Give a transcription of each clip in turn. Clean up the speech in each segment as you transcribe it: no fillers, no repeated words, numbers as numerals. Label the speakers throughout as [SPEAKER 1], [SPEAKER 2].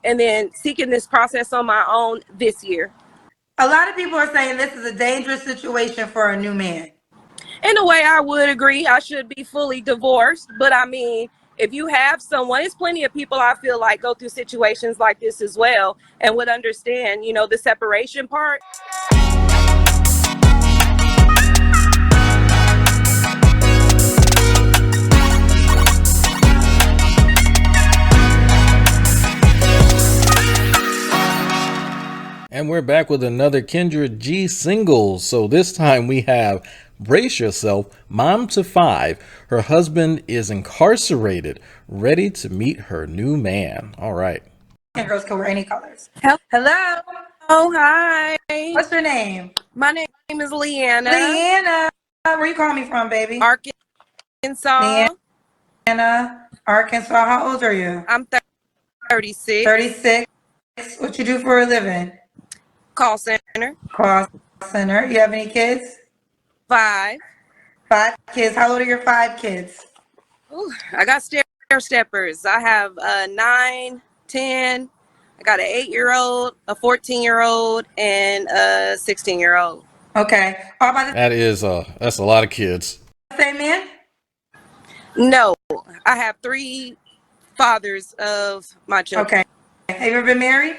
[SPEAKER 1] and then seeking this process on my own this year.
[SPEAKER 2] A lot of people are saying this is a dangerous situation for a new man.
[SPEAKER 1] In a way, I would agree. I should be fully divorced. But I mean, if you have someone, there's plenty of people I feel like go through situations like this as well and would understand, you know, the separation part.
[SPEAKER 3] And we're back with another Kendra G single. So this time we have Brace Yourself, Mom to 5. Her husband is incarcerated, ready to meet her new man. All right.
[SPEAKER 2] And girls can wear any colors.
[SPEAKER 1] Hello. Oh, hi.
[SPEAKER 2] What's your name?
[SPEAKER 1] My name is Leanna.
[SPEAKER 2] Leanna. Where you calling me from, baby?
[SPEAKER 1] Arkansas.
[SPEAKER 2] Leanna, Arkansas. How old are you?
[SPEAKER 1] I'm 36.
[SPEAKER 2] 36. What you do for a living?
[SPEAKER 1] Call center.
[SPEAKER 2] Call center. You have any kids?
[SPEAKER 1] 5.
[SPEAKER 2] 5 kids. How old are your 5 kids?
[SPEAKER 1] Ooh, I got stair steppers. I have 9, 10. I got an 8-year-old, a 14-year-old, and a 16-year-old.
[SPEAKER 2] Okay.
[SPEAKER 3] That's a lot of kids.
[SPEAKER 2] Same man?
[SPEAKER 1] No, I have 3 fathers of my children.
[SPEAKER 2] Okay. Have you ever been married?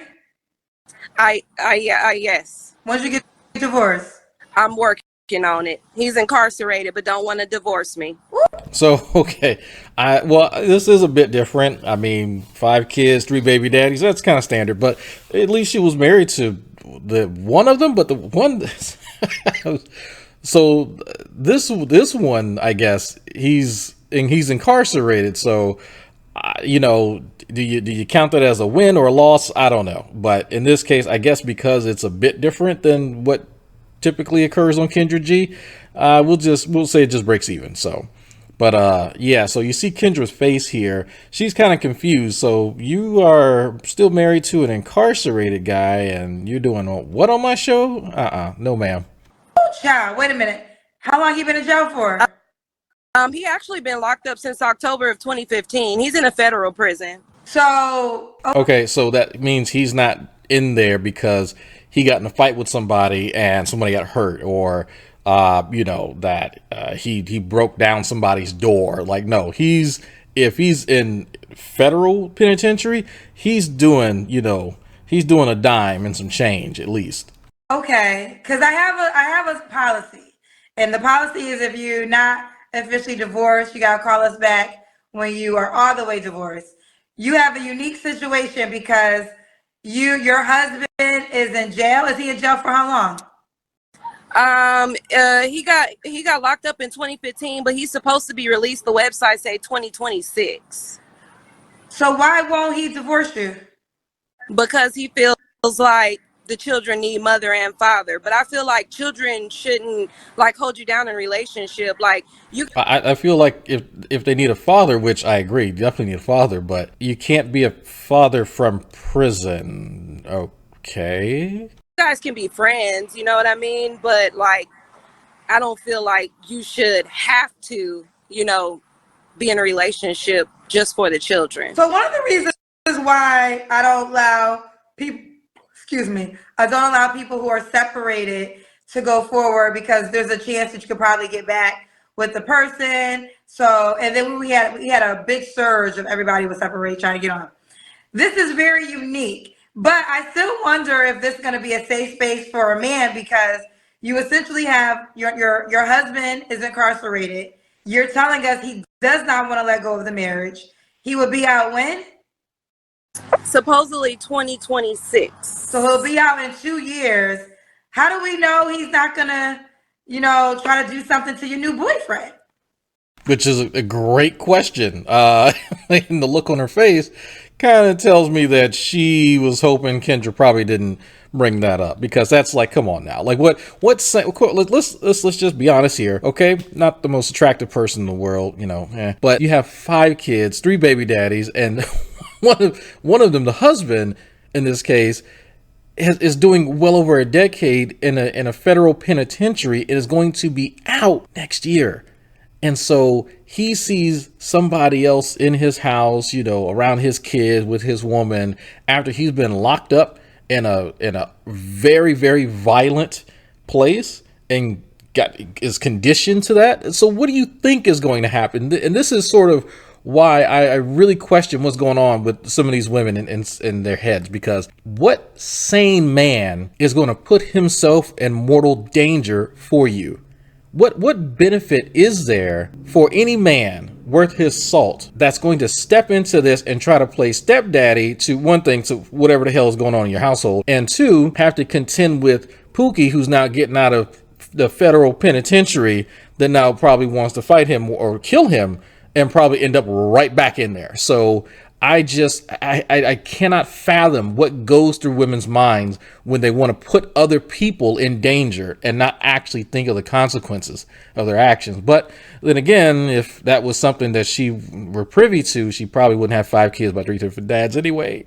[SPEAKER 1] Yes.
[SPEAKER 2] When did you get divorced?
[SPEAKER 1] I'm working on it. He's incarcerated, but don't want to divorce me.
[SPEAKER 3] So, okay. This is a bit different. I mean, 5 kids, 3 baby daddies. That's kind of standard, but at least she was married to the one of them, but the one. So this one, I guess he's incarcerated. So, you know, do you count that as a win or a loss? I don't know. But in this case, I guess because it's a bit different than what typically occurs on Kendra G, we'll say it just breaks even. So, but yeah, so you see Kendra's face here. She's kind of confused. So you are still married to an incarcerated guy and you're doing what on my show? No, ma'am.
[SPEAKER 2] Oh, child, wait a minute. How long you been in jail for?
[SPEAKER 1] He actually been locked up since October of 2015. He's in a federal prison.
[SPEAKER 2] So
[SPEAKER 3] okay, so that means he's not in there because he got in a fight with somebody and somebody got hurt, or you know, that he broke down somebody's door. Like, no, if he's in federal penitentiary, he's doing a dime and some change at least.
[SPEAKER 2] okay, because I have a policy, and the policy is if you're not officially divorced, you gotta call us back when you are all the way divorced. You have a unique situation because your husband is in jail. Is he in jail for how long?
[SPEAKER 1] He got locked up in 2015, but he's supposed to be released. The website say 2026.
[SPEAKER 2] So why won't he divorce you?
[SPEAKER 1] Because he feels like the children need mother and father. But I feel like children shouldn't like hold you down in relationship. Like you,
[SPEAKER 3] I feel like if they need a father, which I agree, definitely need a father, but you can't be a father from prison. Okay.
[SPEAKER 1] you guys can be friends, you know what I mean? But like, I don't feel like you should have to, you know, be in a relationship just for the children.
[SPEAKER 2] So one of the reasons why I don't allow people, I don't allow people who are separated to go forward because there's a chance that you could probably get back with the person. So, and then we had a big surge of everybody was separated trying to get on. This is very unique, but I still wonder if this is going to be a safe space for a man because you essentially have your husband is incarcerated. You're telling us he does not want to let go of the marriage. He will be out when?
[SPEAKER 1] Supposedly 2026.
[SPEAKER 2] So he'll be out in 2 years. How do we know he's not gonna, try to do something to your new boyfriend?
[SPEAKER 3] Which is a great question. And the look on her face kind of tells me that she was hoping Kendra probably didn't bring that up, because that's like, come on now. Like let's just be honest here, okay? Not the most attractive person in the world, but you have 5 kids, 3 baby daddies, and one of them, the husband in this case, is doing well over a decade in a federal penitentiary. It is going to be out next year. And so he sees somebody else in his house, around his kids with his woman after he's been locked up in a very, very violent place and is conditioned to that. So what do you think is going to happen? And this is sort of why I really question what's going on with some of these women in their heads, because what sane man is going to put himself in mortal danger for you? What benefit is there for any man worth his salt that's going to step into this and try to play stepdaddy to, one thing, to whatever the hell is going on in your household, and two, have to contend with Pookie, who's now getting out of the federal penitentiary, that now probably wants to fight him or kill him and probably end up right back in there. So I cannot fathom what goes through women's minds when they want to put other people in danger and not actually think of the consequences of their actions. But then again, if that was something that she were privy to, she probably wouldn't have 5 kids by 3 different dads anyway.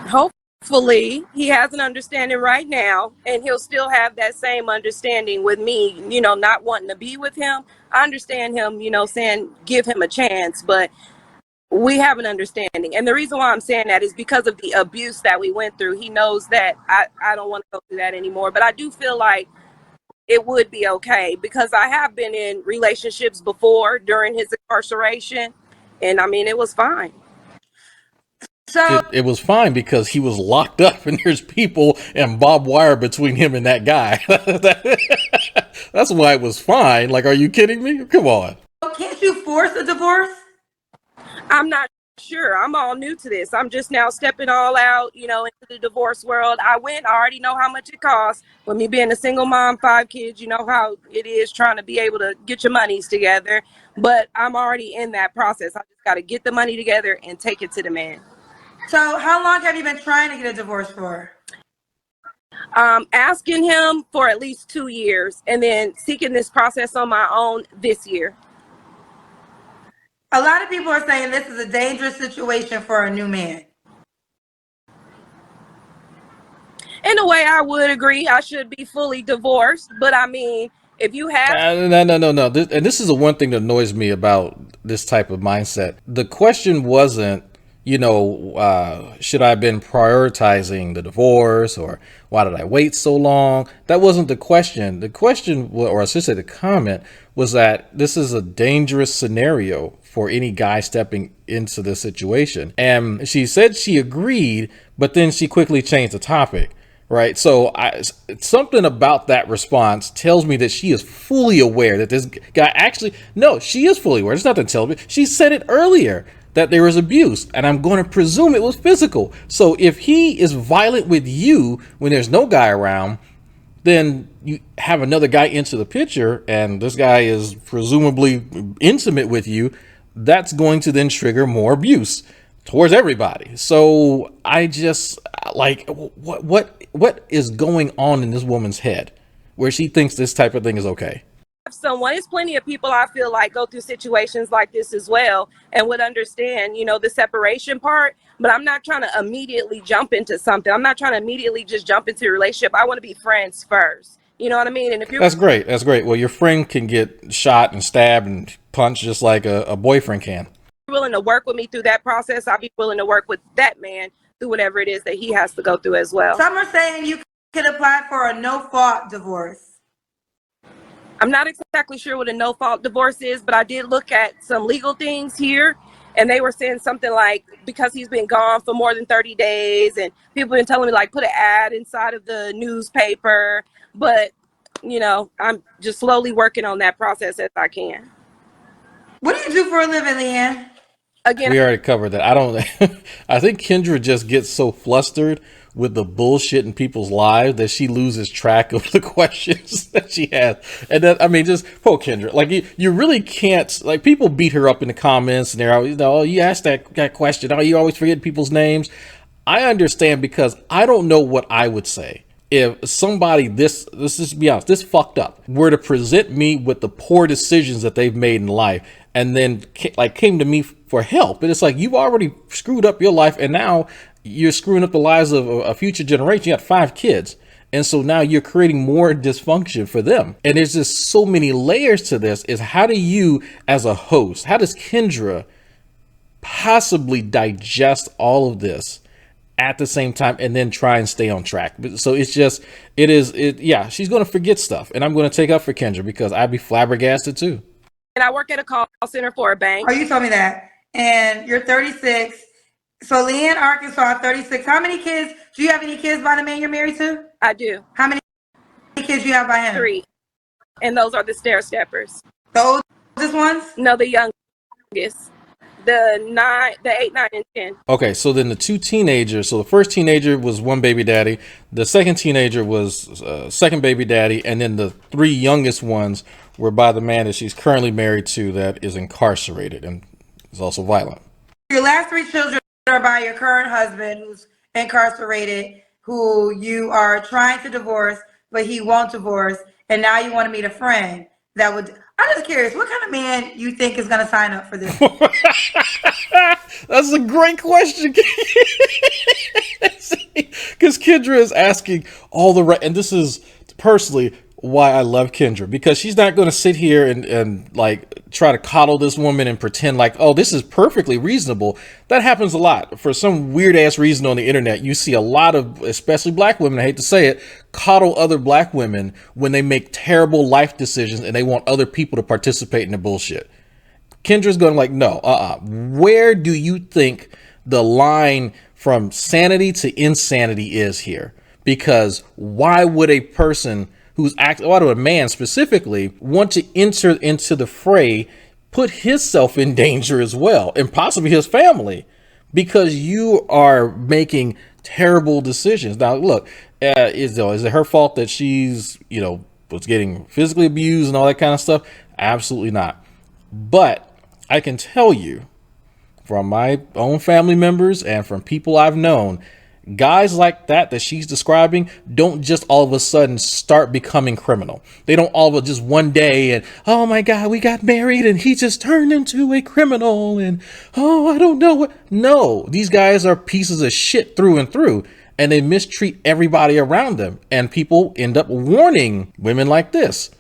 [SPEAKER 1] Hopefully he has an understanding right now, and he'll still have that same understanding with me, not wanting to be with him. I understand him, saying give him a chance, but we have an understanding. And the reason why I'm saying that is because of the abuse that we went through. He knows that I don't want to go through that anymore. But I do feel like it would be okay, because I have been in relationships before during his incarceration. And I mean, it was fine.
[SPEAKER 2] So
[SPEAKER 3] It was fine because he was locked up and there's people and barbed wire between him and that guy. That's why it was fine. Like, are you kidding me? Come on.
[SPEAKER 2] can't you force a divorce?
[SPEAKER 1] I'm not sure. I'm all new to this. I'm just now stepping all out, into the divorce world. I already know how much it costs. With me being a single mom, 5 kids, you know how it is trying to be able to get your monies together. But I'm already in that process. I just got to get the money together and take it to the man.
[SPEAKER 2] So how long have you been trying to get a divorce for?
[SPEAKER 1] Asking him for at least 2 years, and then seeking this process on my own this year.
[SPEAKER 2] A lot of people are saying this is a dangerous situation for a new man.
[SPEAKER 1] In a way, I would agree. I should be fully divorced. But I mean, if you have...
[SPEAKER 3] No. This is the one thing that annoys me about this type of mindset. The question wasn't, should I have been prioritizing the divorce, or why did I wait so long? That wasn't the question. The question, or I should say the comment, was that this is a dangerous scenario for any guy stepping into this situation. And she said she agreed, but then she quickly changed the topic. Right. So something about that response tells me that she is fully aware that this guy she is fully aware. There's nothing telling me. She said it earlier that there was abuse, and I'm going to presume it was physical. So if he is violent with you when there's no guy around, then you have another guy into the picture and this guy is presumably intimate with you. That's going to then trigger more abuse towards everybody. So I just what is going on in this woman's head where she thinks this type of thing is okay?
[SPEAKER 1] There's plenty of people I feel like go through situations like this as well and would understand, the separation part. But I'm not trying to immediately jump into something. I'm not trying to immediately just jump into a relationship. I want to be friends first. You know what I mean? And if you're...
[SPEAKER 3] That's great. Well, your friend can get shot and stabbed and punched just like a boyfriend can.
[SPEAKER 1] willing to work with me through that process, I'll be willing to work with that man through whatever it is that he has to go through as well.
[SPEAKER 2] Some are saying you could apply for a no-fault divorce.
[SPEAKER 1] I'm not exactly sure what a no-fault divorce is, but I did look at some legal things here, and they were saying something like, because he's been gone for more than 30 days, and people have been telling me, like, put an ad inside of the newspaper. But, I'm just slowly working on that process as I can.
[SPEAKER 2] What do you do for a living, Leanna?
[SPEAKER 1] Again,
[SPEAKER 3] we already covered that. I think Kendra just gets so flustered with the bullshit in people's lives that she loses track of the questions that she has. And then, just poor Kendra. Like, you really can't, like, people beat her up in the comments and they're always, you asked that question. Oh, you always forget people's names. I understand, because I don't know what I would say if somebody, let's just be honest, this fucked up, were to present me with the poor decisions that they've made in life and then came to me for help. And it's like, you've already screwed up your life and now you're screwing up the lives of a future generation. You got 5 kids And so now you're creating more dysfunction for them. And there's just so many layers to this. Is how do you, as a host, how does Kendra possibly digest all of this at the same time and then try and stay on track? So it's just, yeah, she's going to forget stuff. And I'm going to take up for Kendra because I'd be flabbergasted too.
[SPEAKER 1] And I work at a call center for a bank.
[SPEAKER 2] Oh, you told me that. And you're 36. So Leanna, Arkansas, 36. How many kids? Do you have any kids by the man you're married to?
[SPEAKER 1] I do.
[SPEAKER 2] How many kids do you have by him?
[SPEAKER 1] 3. And those are the stair steppers.
[SPEAKER 2] The oldest ones?
[SPEAKER 1] No, the youngest. The 8, 9, and 10.
[SPEAKER 3] Okay, so then the 2 teenagers. So the first teenager was one baby daddy. The second teenager was second baby daddy. And then the 3 youngest ones were by the man that she's currently married to that is incarcerated and is also violent.
[SPEAKER 2] Your last 3 children are by your current husband who's incarcerated, who you are trying to divorce, but he won't divorce. And now you want to meet a friend that would... I'm just curious, what kind of man you think is going to sign up for this?
[SPEAKER 3] That's a great question. Because Kendra is asking all the right, and this is personally why I love Kendra, because she's not going to sit here and like try to coddle this woman and pretend like, oh, this is perfectly reasonable. That happens a lot. For some weird ass reason on the internet, you see a lot of, especially black women, I hate to say it, coddle other black women when they make terrible life decisions and they want other people to participate in the bullshit. Kendra's going like, no, where do you think the line from sanity to insanity is here? Because why would a person who's why would a man specifically want to enter into the fray, put himself in danger as well, and possibly his family, because you are making terrible decisions? Now, look, is it her fault that she's, was getting physically abused and all that kind of stuff? Absolutely not. But I can tell you from my own family members and from people I've known, guys like that she's describing don't just all of a sudden start becoming criminal. They don't all of a just one day and, oh my God, we got married and he just turned into a criminal and, oh, I don't know what. No, these guys are pieces of shit through and through, and they mistreat everybody around them. And people end up warning women like this.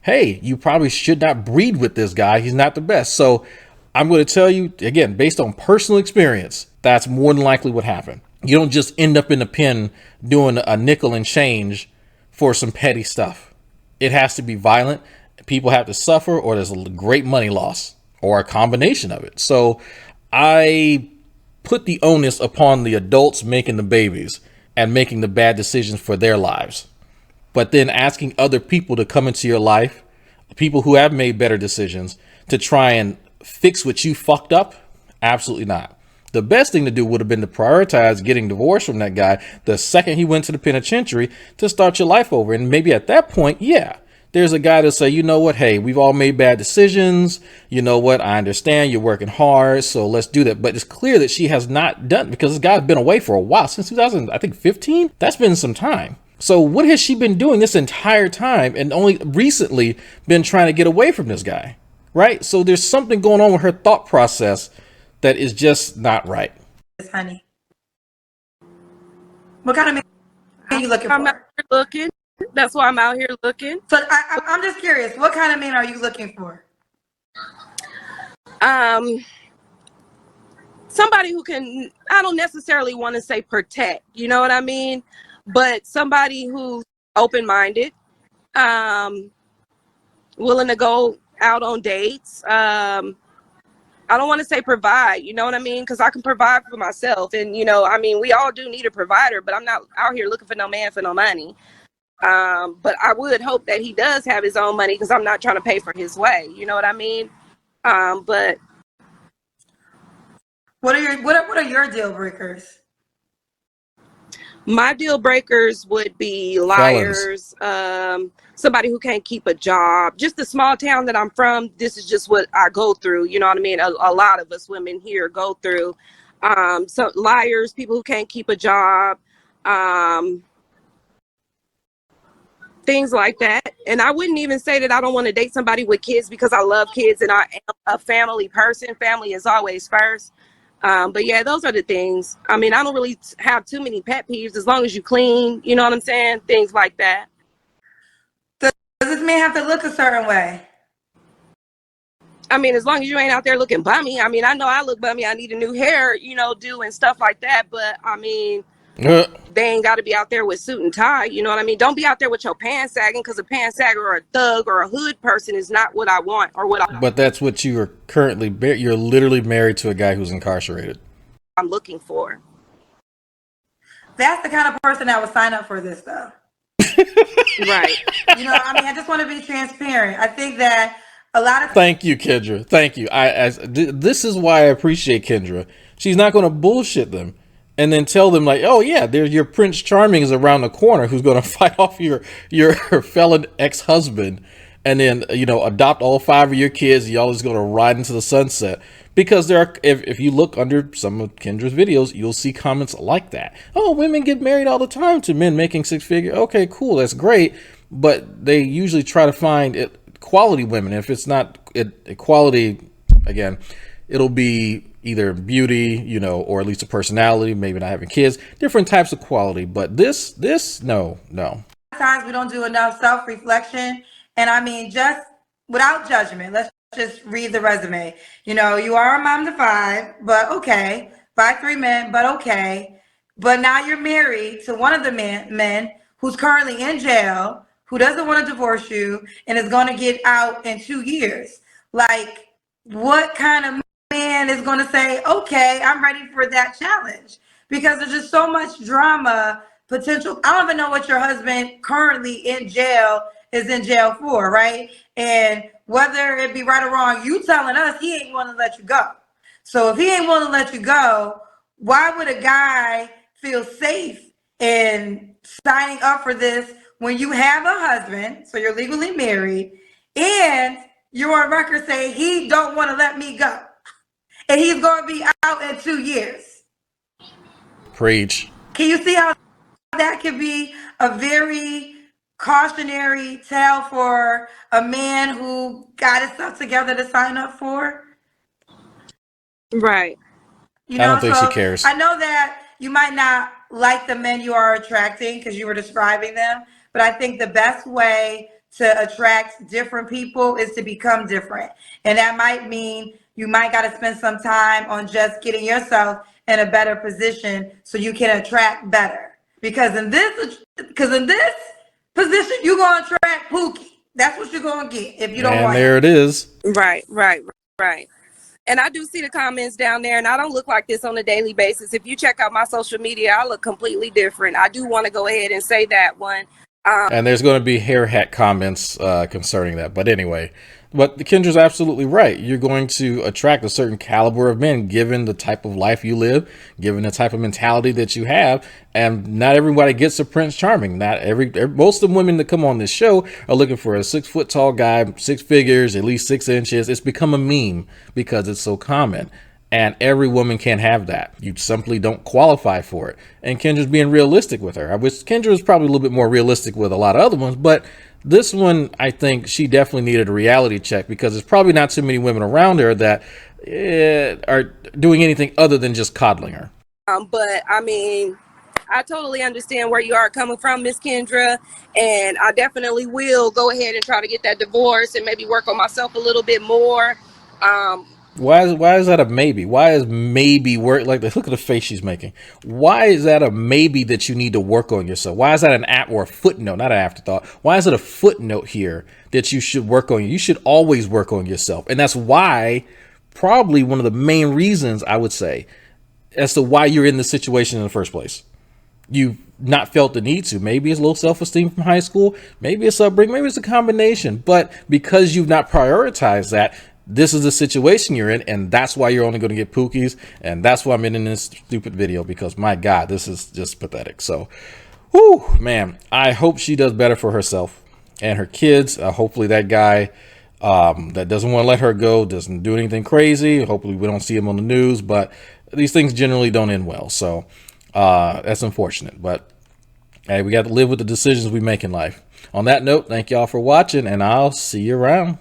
[SPEAKER 3] Hey, you probably should not breed with this guy. He's not the best. So I'm going to tell you, again, based on personal experience, that's more than likely what happened. You don't just end up in the pen doing a nickel and change for some petty stuff. It has to be violent. People have to suffer, or there's a great money loss, or a combination of it. So I put the onus upon the adults making the babies and making the bad decisions for their lives. But then asking other people to come into your life, people who have made better decisions, to try and fix what you fucked up? Absolutely not. The best thing to do would have been to prioritize getting divorced from that guy the second he went to the penitentiary, to start your life over. And maybe at that point, yeah, there's a guy to say, you know what? Hey, we've all made bad decisions. You know what? I understand you're working hard, so let's do that. But it's clear that she has not done, because this guy's been away for a while, since 2015. That's been some time. So what has she been doing this entire time, and only recently been trying to get away from this guy? Right? So there's something going on with her thought process that is just not right.
[SPEAKER 2] Honey, what kind of man are you looking
[SPEAKER 1] I'm
[SPEAKER 2] for?
[SPEAKER 1] out here looking. That's why I'm out here looking.
[SPEAKER 2] So I'm just curious, what kind of man are you looking for?
[SPEAKER 1] Somebody who can, I don't necessarily want to say protect, you know what I mean? But somebody who's open-minded, willing to go out on dates. I don't want to say provide, you know what I mean? Because I can provide for myself. And, we all do need a provider, but I'm not out here looking for no man for no money. But I would hope that he does have his own money, because I'm not trying to pay for his way. You know what I mean? But
[SPEAKER 2] what are your deal breakers?
[SPEAKER 1] my deal breakers would be liars, somebody who can't keep a job. Just the small town that I'm from, this is just what I go through. You know what I mean? A lot of us women here go through. So liars, people who can't keep a job, things like that. And I wouldn't even say that I don't want to date somebody with kids, because I love kids and I am a family person. Family is always first. But yeah, those are the things. I mean, I don't really have too many pet peeves as long as you clean, you know what I'm saying? Things like that.
[SPEAKER 2] Does this man have to look a certain way?
[SPEAKER 1] I mean, as long as you ain't out there looking bummy. I mean, I know I look bummy. I need a new hair, do and stuff like that. But I mean, they ain't got to be out there with suit and tie. You know what I mean? Don't be out there with your pants sagging, because a pants sagger or a thug or a hood person is not what I want or what
[SPEAKER 3] But that's what you are currently. You're literally married to a guy who's incarcerated.
[SPEAKER 1] I'm looking for.
[SPEAKER 2] That's the kind of person that would sign up for this, though.
[SPEAKER 1] Right.
[SPEAKER 2] I just want to be transparent. I think that a lot of.
[SPEAKER 3] Thank you, Kendra. Thank you. This is why I appreciate Kendra. She's not going to bullshit them and then tell them like, oh yeah, there's your Prince Charming is around the corner who's going to fight off your felon ex-husband, and then adopt all 5 of your kids. Y'all is going to ride into the sunset. Because there are, if you look under some of Kendra's videos, you'll see comments like that. Oh, women get married all the time to men making 6 figures. Okay, cool, that's great. But they usually try to find quality women. If it's not equality, again, it'll be either beauty, or at least a personality, maybe not having kids, different types of quality. But this, no.
[SPEAKER 2] Sometimes we don't do enough self-reflection. And I mean, just without judgment, let's just read the resume. You are a mom to 5, but okay. By 3 men, but okay. But now you're married to one of the men who's currently in jail, who doesn't want to divorce you, and is going to get out in 2 years. Like, what kind of man is going to say, okay, I'm ready for that challenge? Because there's just so much drama potential. I don't even know what your husband currently in jail is in jail for, right? And whether it be right or wrong, you telling us he ain't willing to let you go. So if he ain't willing to let you go, why would a guy feel safe in signing up for this when you have a husband, so you're legally married, and you're on record saying he don't want to let me go, and he's going to be out in 2 years?
[SPEAKER 3] Preach.
[SPEAKER 2] Can you see how that could be a very cautionary tale for a man who got his stuff together to sign up for?
[SPEAKER 1] Right.
[SPEAKER 3] I don't think she cares.
[SPEAKER 2] I know that you might not like the men you are attracting because you were describing them, but I think the best way to attract different people is to become different. And that might mean you might got to spend some time on just getting yourself in a better position so you can attract better. Because in this position, you're going to attract Pookie. That's what you're going to get if you don't want.
[SPEAKER 3] And there it is.
[SPEAKER 1] Right. And I do see the comments down there, and I don't look like this on a daily basis. If you check out my social media, I look completely different. I do want to go ahead and say that one.
[SPEAKER 3] And there's going to be hair hat comments concerning that. But anyway, but Kendra's absolutely right. You're going to attract a certain caliber of men given the type of life you live, given the type of mentality that you have. And not everybody gets a Prince Charming. Most of the women that come on this show are looking for a 6 foot tall guy, 6 figures, at least 6 inches. It's become a meme because it's so common. And every woman can't have that. You simply don't qualify for it. And Kendra's being realistic with her. I wish Kendra was probably a little bit more realistic with a lot of other ones, but this one, I think she definitely needed a reality check because there's probably not too many women around her that are doing anything other than just coddling her.
[SPEAKER 1] But I mean, I totally understand where you are coming from, Miss Kendra, and I definitely will go ahead and try to get that divorce and maybe work on myself a little bit more.
[SPEAKER 3] Why is that a maybe? Why is maybe work like this? Look at the face she's making. Why is that a maybe that you need to work on yourself? Why is that an app or a footnote, not an afterthought? Why is it a footnote here that you should work on? You should always work on yourself. And that's why, probably one of the main reasons I would say as to why you're in this situation in the first place. You've not felt the need to. Maybe it's low self-esteem from high school. Maybe it's upbringing. Maybe it's a combination. But because you've not prioritized that, this is the situation you're in, and that's why you're only going to get Pookies, and that's why I'm in this stupid video, because my God, this is just pathetic. So, whew, man, I hope she does better for herself and her kids. Hopefully that guy that doesn't want to let her go doesn't do anything crazy. Hopefully we don't see him on the news, but these things generally don't end well. So that's unfortunate, but hey, we got to live with the decisions we make in life. On that note, thank y'all for watching, and I'll see you around.